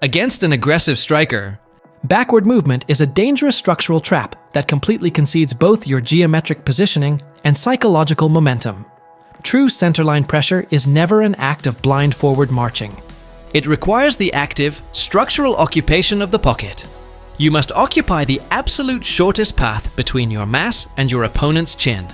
Against an aggressive striker, backward movement is a dangerous structural trap that completely concedes both your geometric positioning and psychological momentum. True centerline pressure is never an act of blind forward marching. It requires the active, structural occupation of the pocket. You must occupy the absolute shortest path between your mass and your opponent's chin,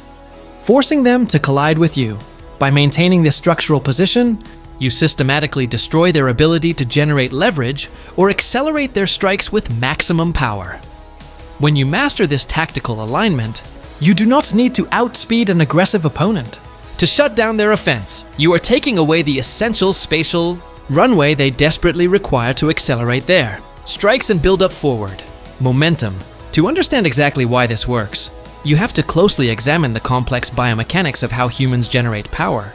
forcing them to collide with you. By maintaining this structural position, you systematically destroy their ability to generate leverage or accelerate their strikes with maximum power. When you master this tactical alignment, you do not need to outspeed an aggressive opponent. To shut down their offense, you are taking away the essential spatial runway they desperately require to accelerate their strikes and build up forward momentum. To understand exactly why this works, you have to closely examine the complex biomechanics of how humans generate power.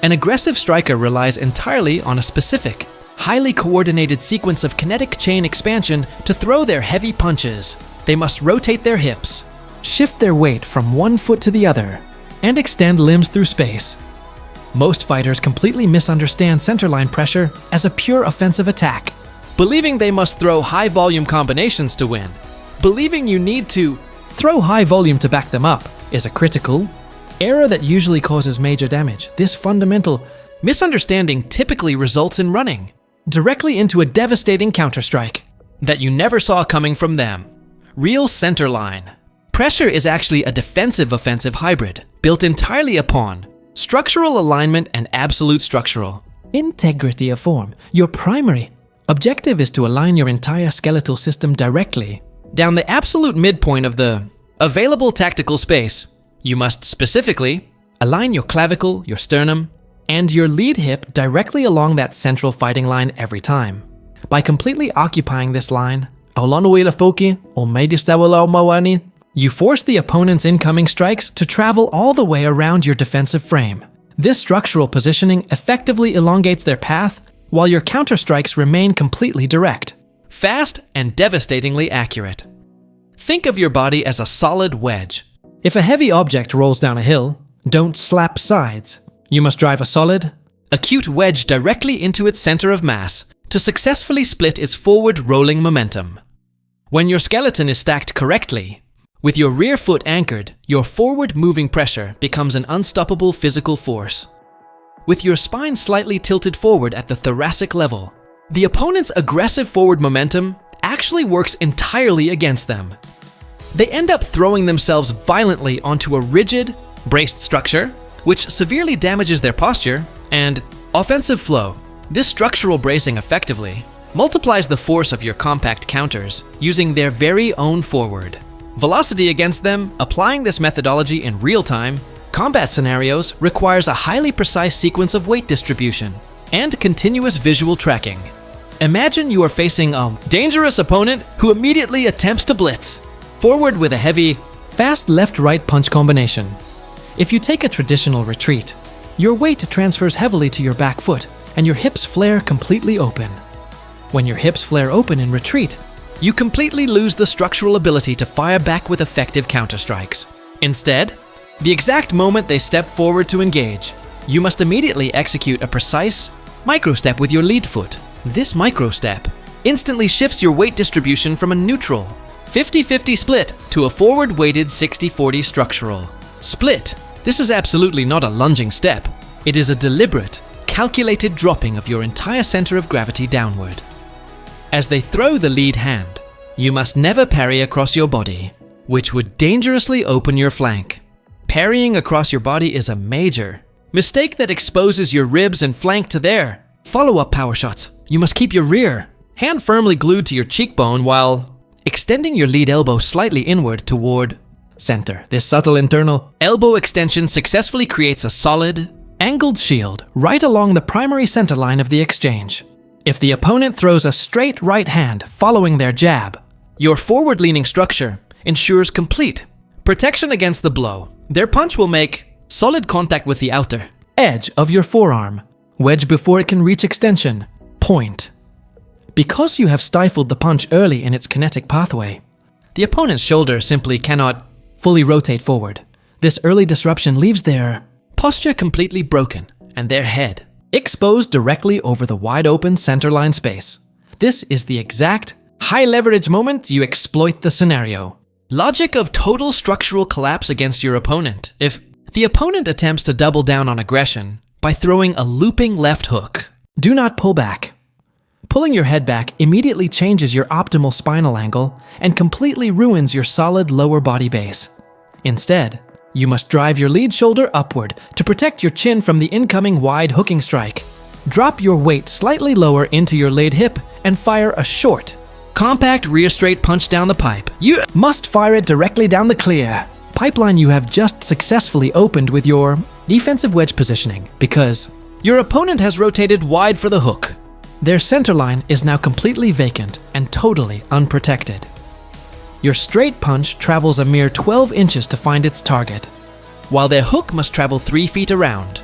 An aggressive striker relies entirely on a specific, highly coordinated sequence of kinetic chain expansion to throw their heavy punches. They must rotate their hips, shift their weight from one foot to the other, and extend limbs through space. Most fighters completely misunderstand centerline pressure as a pure offensive attack, believing they must throw high-volume combinations to win. Believing you need to throw high volume to back them up is a critical error that usually causes major damage. This fundamental misunderstanding typically results in running directly into a devastating counterstrike that you never saw coming from them. Real centerline pressure is actually a defensive-offensive hybrid built entirely upon structural alignment and absolute structural integrity of form. Your primary objective is to align your entire skeletal system directly down the absolute midpoint of the available tactical space. You must specifically align your clavicle, your sternum, and your lead hip directly along that central fighting line every time. By completely occupying this line, you force the opponent's incoming strikes to travel all the way around your defensive frame. This structural positioning effectively elongates their path, while your counterstrikes remain completely direct, fast, and devastatingly accurate. Think of your body as a solid wedge. If a heavy object rolls down a hill, don't slap sides. You must drive a solid, acute wedge directly into its center of mass to successfully split its forward rolling momentum. When your skeleton is stacked correctly, with your rear foot anchored, your forward moving pressure becomes an unstoppable physical force. With your spine slightly tilted forward at the thoracic level, the opponent's aggressive forward momentum actually works entirely against them. They end up throwing themselves violently onto a rigid, braced structure, which severely damages their posture and offensive flow. This structural bracing effectively multiplies the force of your compact counters using their very own forward velocity against them. Applying this methodology in real-time combat scenarios requires a highly precise sequence of weight distribution and continuous visual tracking. Imagine you are facing a dangerous opponent who immediately attempts to blitz forward with a heavy, fast left-right punch combination. If you take a traditional retreat, your weight transfers heavily to your back foot and your hips flare completely open. When your hips flare open in retreat, you completely lose the structural ability to fire back with effective counterstrikes. Instead, the exact moment they step forward to engage, you must immediately execute a precise microstep with your lead foot. This microstep instantly shifts your weight distribution from a neutral 50-50 split to a forward-weighted 60-40 structural split. This is absolutely not a lunging step. It is a deliberate, calculated dropping of your entire center of gravity downward. As they throw the lead hand, you must never parry across your body, which would dangerously open your flank. Parrying across your body is a major mistake that exposes your ribs and flank to their follow-up power shots. You must keep your rear hand firmly glued to your cheekbone while extending your lead elbow slightly inward toward center. This subtle internal elbow extension successfully creates a solid, angled shield right along the primary center line of the exchange. If the opponent throws a straight right hand following their jab, your forward-leaning structure ensures complete protection against the blow. Their punch will make solid contact with the outer edge of your forearm, wedge before it can reach extension, point. Because you have stifled the punch early in its kinetic pathway, the opponent's shoulder simply cannot fully rotate forward. This early disruption leaves their posture completely broken and their head exposed directly over the wide-open centerline space. This is the exact high leverage moment you exploit the scenario. Logic of total structural collapse against your opponent. If the opponent attempts to double down on aggression by throwing a looping left hook, do not pull back. Pulling your head back immediately changes your optimal spinal angle and completely ruins your solid lower body base. Instead, you must drive your lead shoulder upward to protect your chin from the incoming wide hooking strike. Drop your weight slightly lower into your laid hip and fire a short, compact rear straight punch down the pipe. You must fire it directly down the clear pipeline you have just successfully opened with your defensive wedge positioning, because your opponent has rotated wide for the hook. Their center line is now completely vacant and totally unprotected. Your straight punch travels a mere 12 inches to find its target, while their hook must travel 3 feet around.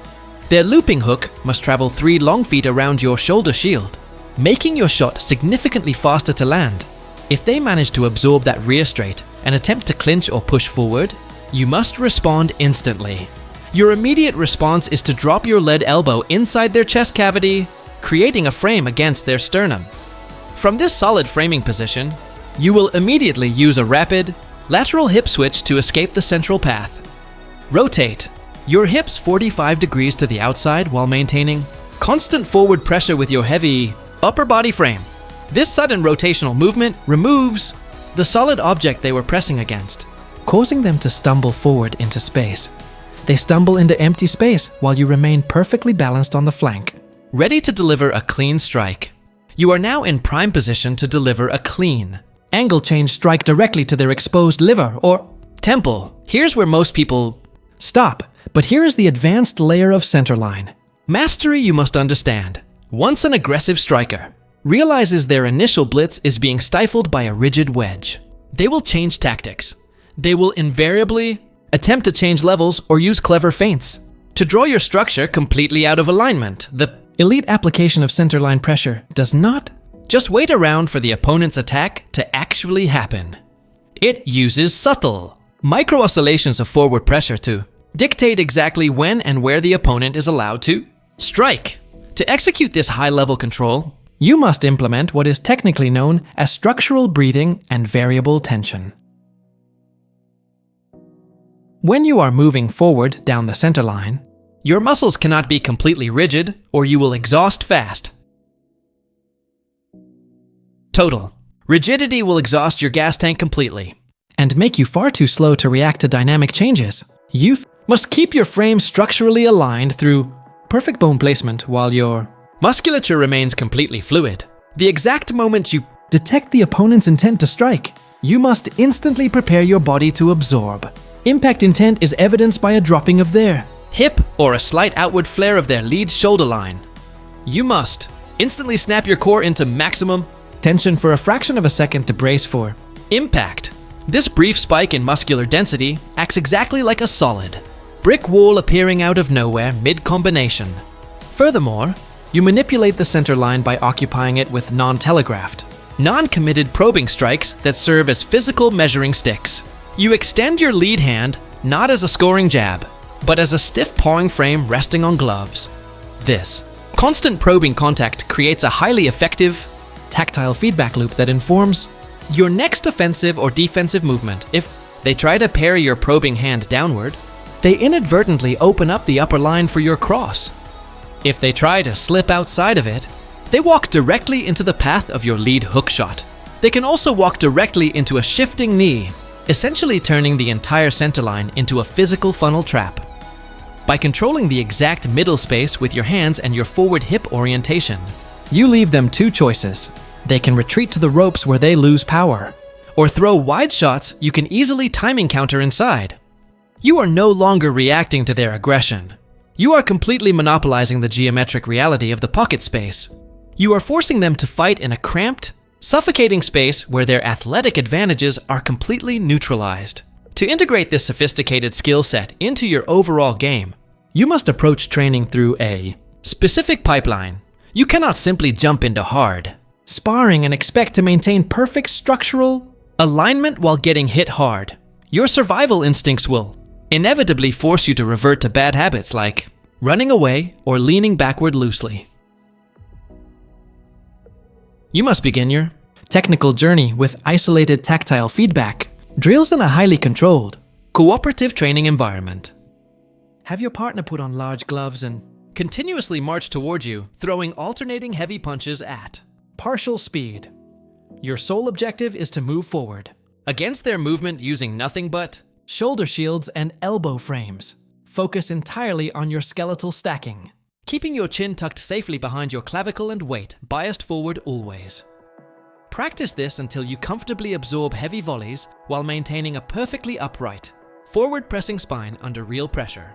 Their looping hook must travel 3 long feet around your shoulder shield, making your shot significantly faster to land. If they manage to absorb that rear straight and attempt to clinch or push forward, you must respond instantly. Your immediate response is to drop your lead elbow inside their chest cavity, creating a frame against their sternum. From this solid framing position, you will immediately use a rapid, lateral hip switch to escape the central path. Rotate your hips 45 degrees to the outside while maintaining constant forward pressure with your heavy upper body frame. This sudden rotational movement removes the solid object they were pressing against, causing them to stumble forward into space. They stumble into empty space while you remain perfectly balanced on the flank, ready to deliver a clean strike. You are now in prime position to deliver a clean, angle change strike directly to their exposed liver or temple. Here's where most people stop, but here is the advanced layer of centerline. Mastery you must understand. Once an aggressive striker realizes their initial blitz is being stifled by a rigid wedge, they will change tactics. They will invariably attempt to change levels or use clever feints to draw your structure completely out of alignment. The elite application of centerline pressure does not just wait around for the opponent's attack to actually happen. It uses subtle micro oscillations of forward pressure to dictate exactly when and where the opponent is allowed to strike. To execute this high-level control, you must implement what is technically known as structural breathing and variable tension. When you are moving forward down the center line, your muscles cannot be completely rigid or you will exhaust fast. Total rigidity will exhaust your gas tank completely and make you far too slow to react to dynamic changes. You must keep your frame structurally aligned through perfect bone placement while your musculature remains completely fluid. The exact moment you detect the opponent's intent to strike, you must instantly prepare your body to absorb. Impact intent is evidenced by a dropping of their hip or a slight outward flare of their lead shoulder line. You must instantly snap your core into maximum tension for a fraction of a second to brace for impact. This brief spike in muscular density acts exactly like a solid brick wall appearing out of nowhere mid-combination. Furthermore, you manipulate the center line by occupying it with non-telegraphed, non-committed probing strikes that serve as physical measuring sticks. You extend your lead hand not as a scoring jab, but as a stiff pawing frame resting on gloves. This constant probing contact creates a highly effective tactile feedback loop that informs your next offensive or defensive movement. If they try to parry your probing hand downward, they inadvertently open up the upper line for your cross. If they try to slip outside of it, they walk directly into the path of your lead hook shot. They can also walk directly into a shifting knee, essentially turning the entire center line into a physical funnel trap. By controlling the exact middle space with your hands and your forward hip orientation, you leave them 2 choices. They can retreat to the ropes where they lose power, or throw wide shots you can easily timing counter inside. You are no longer reacting to their aggression. You are completely monopolizing the geometric reality of the pocket space. You are forcing them to fight in a cramped, suffocating space where their athletic advantages are completely neutralized. To integrate this sophisticated skill set into your overall game, you must approach training through a specific pipeline. You cannot simply jump into hard sparring and expect to maintain perfect structural alignment while getting hit hard. Your survival instincts will inevitably force you to revert to bad habits like running away or leaning backward loosely. You must begin your technical journey with isolated tactile feedback, drills in a highly controlled, cooperative training environment. Have your partner put on large gloves and continuously march towards you, throwing alternating heavy punches at partial speed. Your sole objective is to move forward, against their movement using nothing but shoulder shields and elbow frames. Focus entirely on your skeletal stacking, keeping your chin tucked safely behind your clavicle and weight biased forward always. Practice this until you comfortably absorb heavy volleys while maintaining a perfectly upright, forward-pressing spine under real pressure.